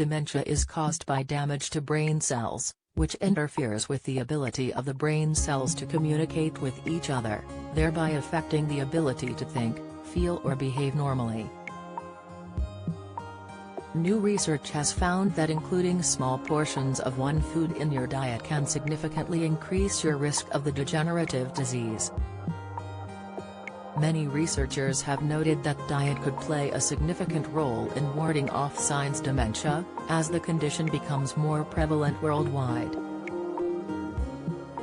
dementia is caused by damage to brain cells, which interferes with the ability of the brain cells to communicate with each other, thereby affecting the ability to think, feel or behave normally. New research has found that including small portions of one food in your diet can significantly increase your risk of the degenerative disease. Many researchers have noted that diet could play a significant role in warding off signs of dementia, as the condition becomes more prevalent worldwide.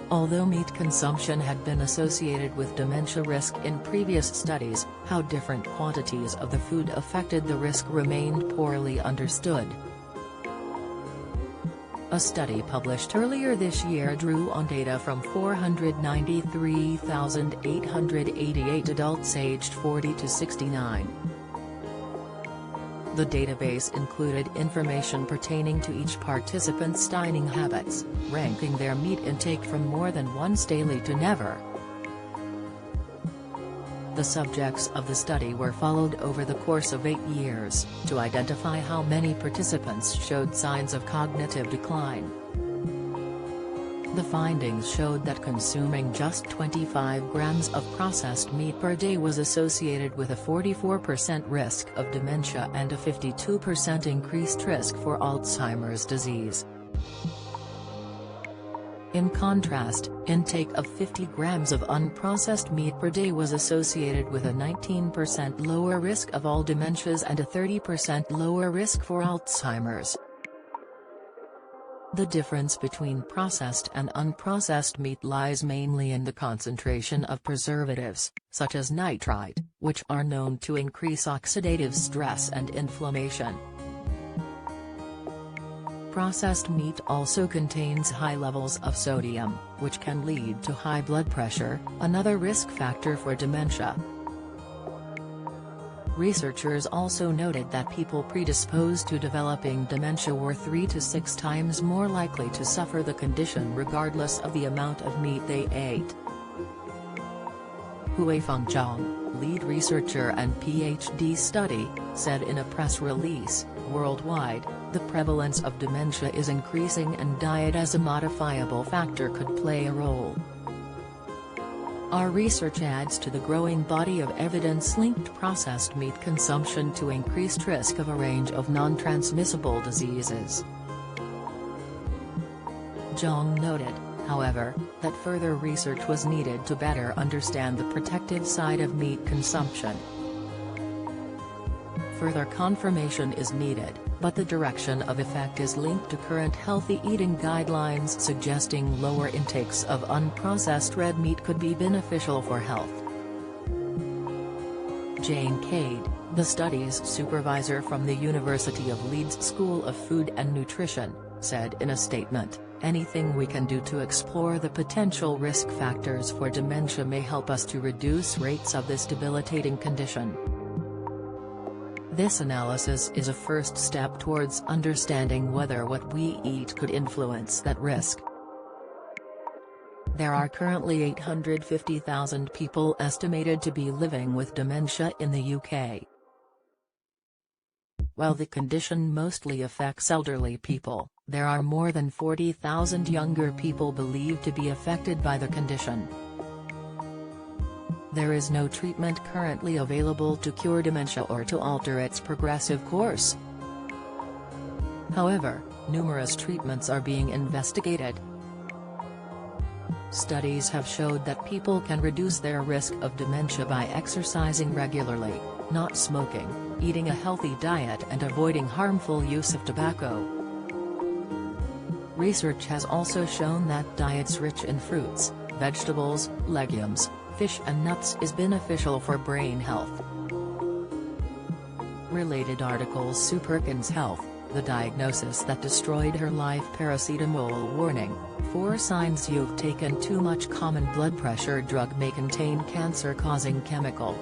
Although meat consumption had been associated with dementia risk in previous studies, how different quantities of the food affected the risk remained poorly understood. A study published earlier this year drew on data from 493,888 adults aged 40 to 69. The database included information pertaining to each participant's dining habits, ranking their meat intake from more than once daily to never. The subjects of the study were followed over the course of 8 years, to identify how many participants showed signs of cognitive decline. The findings showed that consuming just 25 grams of processed meat per day was associated with a 44% risk of dementia and a 52% increased risk for Alzheimer's disease. In contrast, intake of 50 grams of unprocessed meat per day was associated with a 19% lower risk of all dementias and a 30% lower risk for Alzheimer's. The difference between processed and unprocessed meat lies mainly in the concentration of preservatives, such as nitrite, which are known to increase oxidative stress and inflammation. Processed meat also contains high levels of sodium, which can lead to high blood pressure, another risk factor for dementia. Researchers also noted that people predisposed to developing dementia were 3 to 6 times more likely to suffer the condition regardless of the amount of meat they ate. Huifeng Zhang, lead researcher and PhD study, said in a press release, "Worldwide, the prevalence of dementia is increasing and diet as a modifiable factor could play a role. Our research adds to the growing body of evidence linked processed meat consumption to increased risk of a range of non-transmissible diseases." Zhang noted, however, that further research was needed to better understand the protective side of meat consumption. Further confirmation is needed, but the direction of effect is linked to current healthy eating guidelines suggesting lower intakes of unprocessed red meat could be beneficial for health. Jane Cade, the study's supervisor from the University of Leeds School of Food and Nutrition, said in a statement, "Anything we can do to explore the potential risk factors for dementia may help us to reduce rates of this debilitating condition. This analysis is a first step towards understanding whether what we eat could influence that risk." There are currently 850,000 people estimated to be living with dementia in the UK. While the condition mostly affects elderly people, there are more than 40,000 younger people believed to be affected by the condition. There is no treatment currently available to cure dementia or to alter its progressive course. However, numerous treatments are being investigated. Studies have showed that people can reduce their risk of dementia by exercising regularly, not smoking, eating a healthy diet and avoiding harmful use of tobacco. Research has also shown that diets rich in fruits, vegetables, legumes, fish and nuts is beneficial for brain health. Related articles: Sue Perkins Health, the diagnosis that destroyed her life, paracetamol warning, 4 signs you've taken too much, common blood pressure drug may contain cancer-causing chemical.